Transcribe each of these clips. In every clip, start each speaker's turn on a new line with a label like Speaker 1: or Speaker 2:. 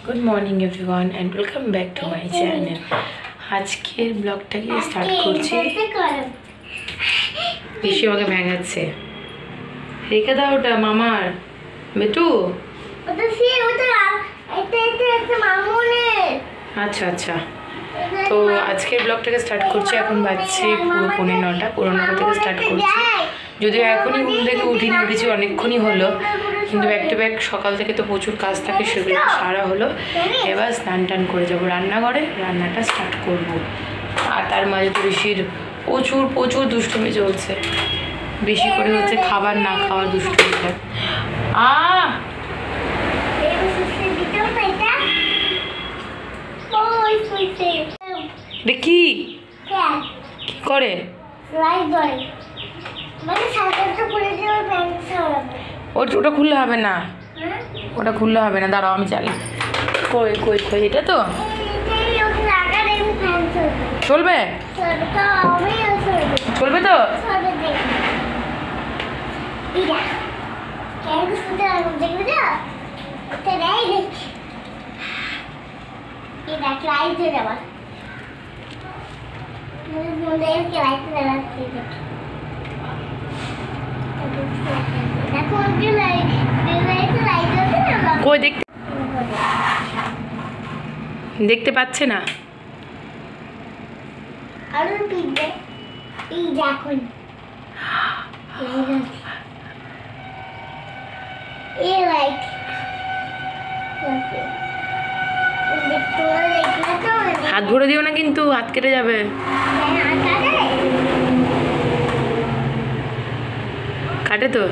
Speaker 1: Good morning everyone and welcome back to my channel. आज के ब्लॉगटाকে start করছি। বেশি আমাকে ভেঙাচ্ছে, রেখে দাও ওটা মামার বেটু। ওটা সে ওটা এটা মামুনের। আচ্ছা আচ্ছা, তো আজকের ব্লগটাকে স্টার্ট করছি। এখন বাজছে পুরো 9:30, পুরো 9টা থেকে স্টার্ট করছি। যদিও এখনই ঘুম থেকে উঠেছি অনেকক্ষণই হলো, কিন্তু ব্যাক টু ব্যাক সকাল থেকে তো প্রচুর কাজ থাকে, সেগুলো সারা হলো। এবার স্নান টান করে যাবো রান্নাঘরে, রান্নাটা স্টার্ট করব। আর তার মাঝে তো ঋষির প্রচুর দুষ্টুমি চলছে, বেশি করে হচ্ছে খাবার না খাওয়ার দুষ্টুমিটা। কি করে ওটা খুললে হবে না, ওটা খুললে হবে না, দাঁড়াও আমি চালাই। কই কই কই এটা তো চলবে, চলবে তো। কই দেখতে পাচ্ছে না। হাত ভরে দিও না কিন্তু, হাত কেটে যাবে। কাটে তো।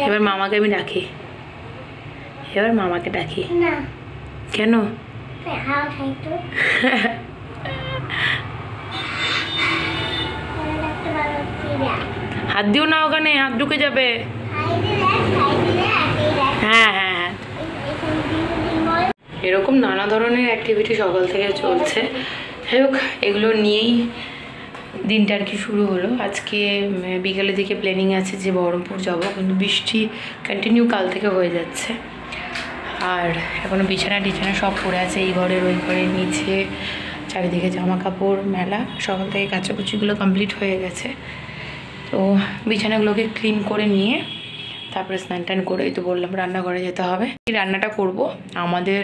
Speaker 1: এবার মামাকে আমি ডাকি, এবার মামাকে ডাকি। কেন? হাত দিও না, ওখানে হাত ঢুকে যাবে। হ্যাঁ হ্যাঁ হ্যাঁ, এরকম নানা ধরনের অ্যাক্টিভিটি সকাল থেকে চলছে। যাই হোক, এগুলো নিয়েই দিনটা আর কি শুরু হলো। আজকে বিকেলের দিকে প্ল্যানিং আছে যে বহরমপুর যাব, কিন্তু বৃষ্টি কন্টিনিউ কাল থেকে হয়ে যাচ্ছে। আর এখনও বিছানা টিছানা সব পড়ে আছে, এই ঘরের ওই ঘরের নিচে, চারিদিকে জামা কাপড় মেলা। সকাল থেকে কাচাকুচিগুলো কমপ্লিট হয়ে গেছে, তো বিছানাগুলোকে ক্লিন করে নিয়ে তারপরে স্নান টান করেই তো বললাম রান্নাঘরে যেতে হবে। এই রান্নাটা করব। আমাদের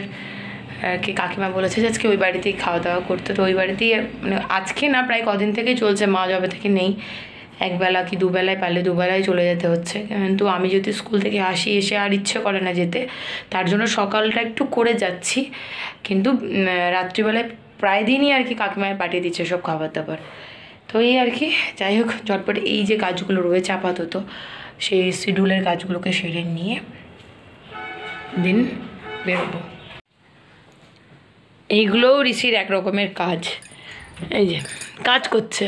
Speaker 1: কি কাকিমা বলেছে যে আজকে ওই বাড়িতেই খাওয়া দাওয়া করতে, তো ওই বাড়িতেই মানে আজকে না, প্রায় কদিন থেকেই চলছে। মা যবে থেকে নেই, একবেলা কি দুবেলায় পারলে দুবেলায় চলে যেতে হচ্ছে। কিন্তু আমি যদি স্কুল থেকে আসি, এসে আর ইচ্ছে করে না যেতে, তার জন্য সকালটা একটু করে যাচ্ছি। কিন্তু রাত্রিবেলায় প্রায় দিনই আর কি কাকিমায় পাঠিয়ে দিচ্ছে সব খাবার দাবার। তো এই আর কি, যাই হোক, ঝটপট এই যে কাজগুলো রয়েছে আপাতত, সেই শিডিউলের কাজগুলোকে সেরে নিয়ে দিন বেরোবো। এইগুলোও ঋষির এক রকমের কাজ, এই যে কাজ করছে,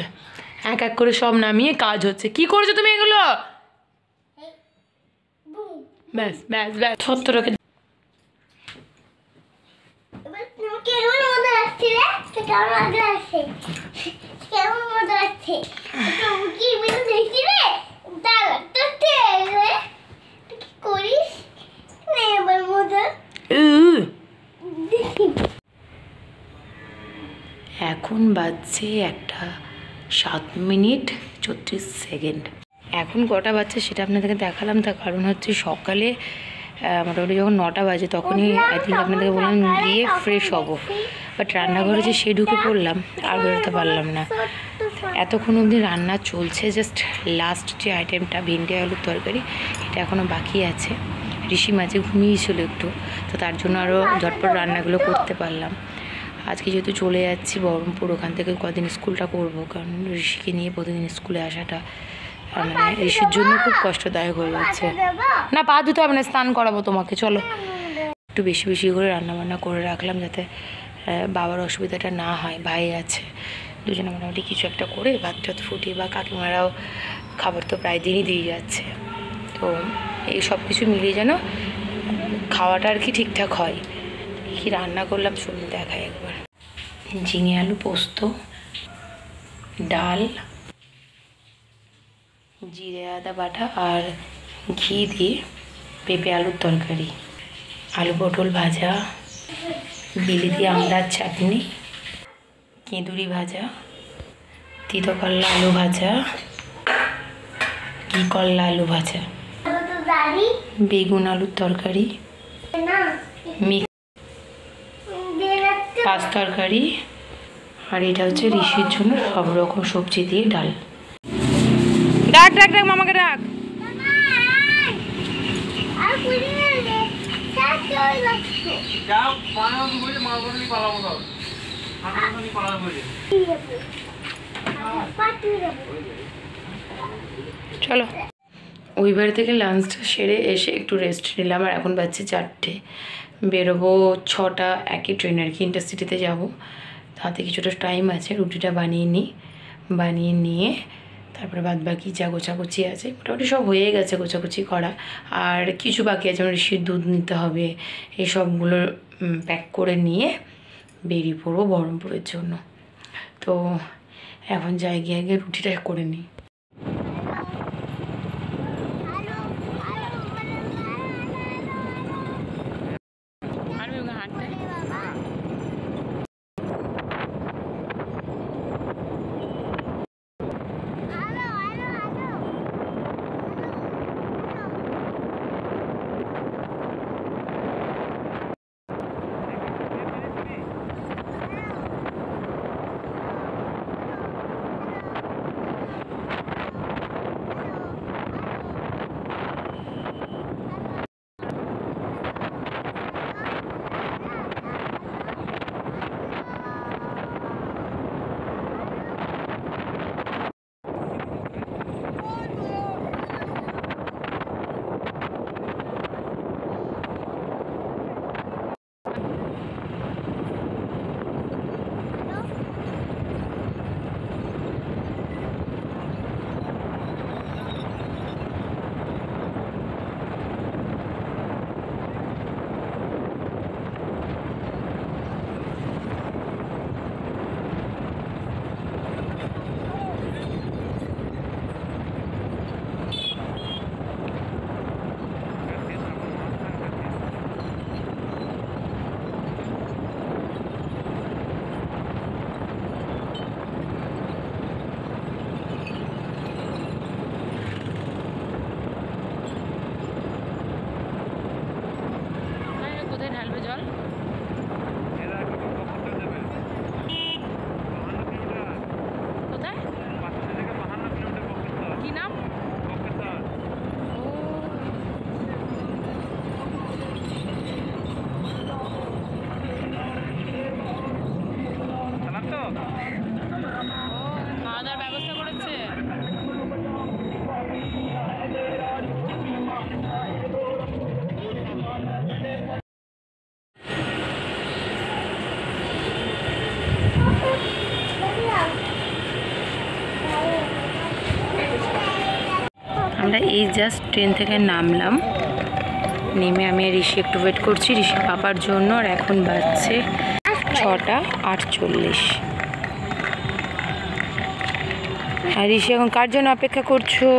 Speaker 1: এক এক করে সব নামিয়ে কাজ হচ্ছে। কি করছো তুমি এগুলো? ব্যাস ব্যাস ব্যাস, ছত্রকে এখন বাজছে 1:07:34। এখন কটা বাজছে সেটা আপনাদেরকে দেখালাম, তার কারণ হচ্ছে সকালে মোটামুটি যখন 9টা বাজে তখনই আই থিঙ্ক আপনাদেরকে বললাম গিয়ে ফ্রেশ হব। বাট রান্নাঘরে যে সে ঢুকে পড়লাম, আর বেরোতে পারলাম না। এতক্ষণ অবধি রান্না চলছে, জাস্ট লাস্ট যে আইটেমটা ভেন্ডি আলুর তরকারি, এটা এখনও বাকি আছে। ঋষি মাঝে ঘুমিয়েছিল একটু, তো তার জন্য আরও ঝটপট রান্নাগুলো করতে পারলাম। আজকে যেহেতু চলে যাচ্ছি বহরমপুর, ওখান থেকে কদিন স্কুলটা করব, কারণ ঋষিকে নিয়ে প্রতিদিন স্কুলে আসাটা মানে ঋষির জন্য খুব কষ্টদায়ক হয়ে যাচ্ছে। না, পা ধুতে হবে না, স্নান করাবো তোমাকে, চলো। একটু বেশি বেশি করে রান্নাবান্না করে রাখলাম যাতে বাবার অসুবিধাটা না হয়। ভাই আছে, দুজনে মোটামুটি কিছু একটা করে ভাত টাত ফুটিয়ে, বা কাকিমারাও খাবার তো প্রায় দিনই দিয়ে যাচ্ছে, তো এই সব কিছু মিলিয়ে যেন খাওয়াটা আর কি ঠিকঠাক হয়। কি রান্না করলাম শুনুন, দেখাই একবার। ঝিঙে আলু পোস্ত, ডাল, জিরে আদা বাটা আর ঘি দিয়ে পেঁপে আলুর তরকারি, আলু পটল ভাজা, বিলিতি আমড়ার চাটনি, কেঁদুরি ভাজা, তিতো করলা আলু ভাজা, ঘি করলা আলু ভাজা, বেগুন আলুর তরকারি, পাঁচ তরকারি, আর এটা হচ্ছে ঋষির জন্য সব রকম সবজি দিয়ে ডাল। ডাক ডাক ডাক মামাকে ডাক। চলো, ওই বাড়ি থেকে লাঞ্চটা সেরে এসে একটু রেস্ট নিলাম। আর এখন বাজছে 4টে, বেরোবো 6টা একই ট্রেন আর কি, ইন্টারসিটিতে যাবো। তাতে কিছুটা টাইম আছে, রুটিটা বানিয়ে নিই, বানিয়ে নিয়ে তারপরে বাদ বাকি যা গোছাগুছি আছে মোটামুটি সব হয়ে গেছে গোছাগুছি করা। আর কিছু বাকি আছে, যেমন ঋষির দুধ নিতে হবে, এই সবগুলো প্যাক করে নিয়ে বেরিয়ে পড়বো বহরমপুরের জন্য। তো এখন যাই, গিয়ে আগে রুটিটা করে নিই। আমরা এই জাস্ট ট্রেন থেকে নামলাম, নেমে আমি আর ঋষি একটু ওয়েট করছি ঋষির পাপার জন্য। আর এখন বাজছে 6:48। আর ঋষি এখন কার জন্য অপেক্ষা করছো?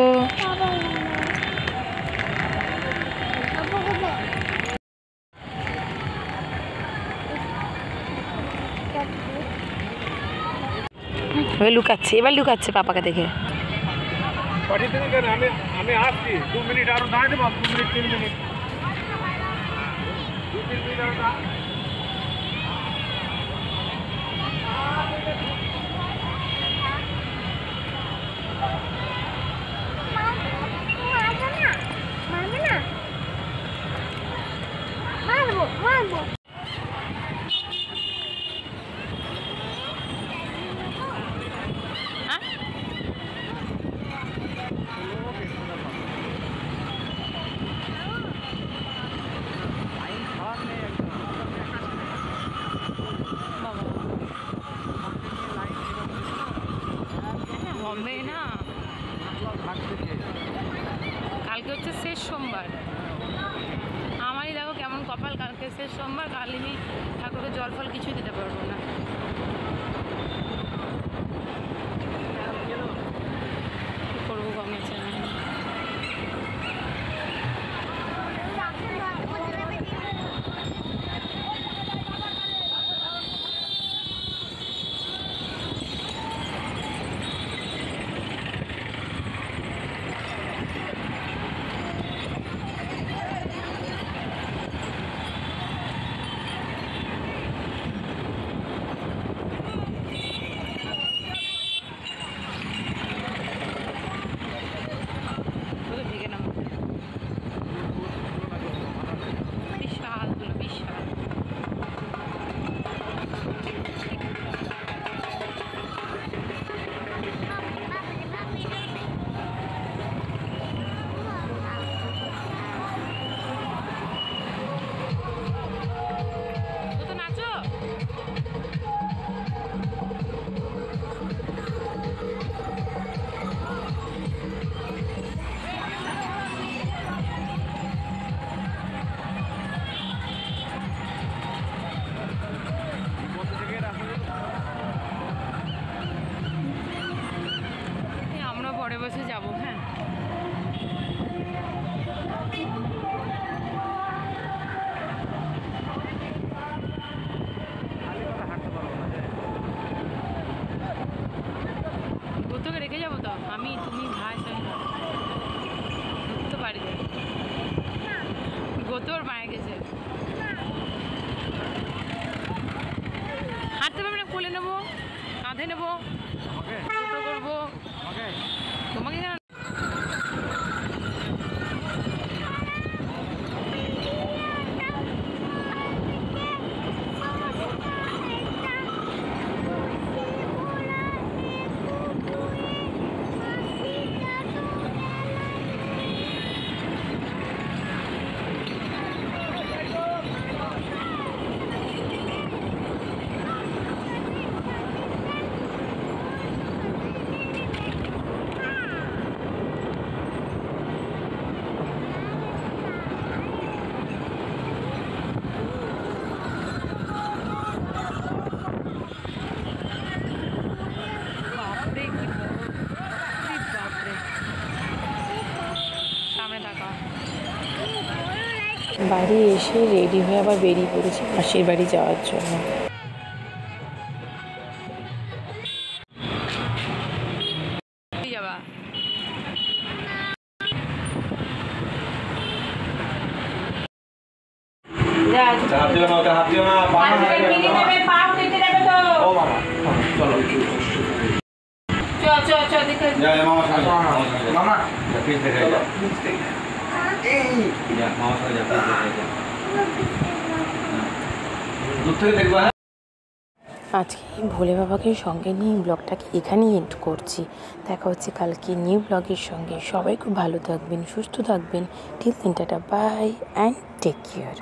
Speaker 1: লুকাচ্ছে, এবার লুকাচ্ছে পাপাকে দেখে।
Speaker 2: আমি আসছি 2 মিনিট আরো দাঁড়িয়ে দেবো, 2 মিনিট 3 মিনিট 2-3 মিনিট আরো মারবো।
Speaker 1: হবে না, কালকে হচ্ছে শেষ সোমবার। আমারই দেখো কেমন কপাল, কালকে শেষ সোমবার, কাল আমি ঠাকুরের জল ফল কিছুই দিতে পারবো না। কি করবো গমেছে না। বসে যাবো। হ্যাঁ, তোকে রেখে যাবো তো আমি, তুমি ভাই তো বাড়িতে গোতর মায়ে গেছে, হাঁটতে পারবে না, কোলে নেবো, কাঁধে নেবো, ছোটো করবো তোমাকে। কেন বাড়ি এসে রেডি হয়ে আবার বেরিয়ে পড়েছি মাসির বাড়ি যাওয়ার জন্য। যাবা আজকে ভোলে বাবাকে সঙ্গে নিয়ে ব্লগটাকে এখানেই এন্ড করছি। দেখা হচ্ছে কালকে নিউ ব্লগের সঙ্গে। সবাই খুব ভালো থাকবেন, সুস্থ থাকবেন। Till then tata, bye and take care.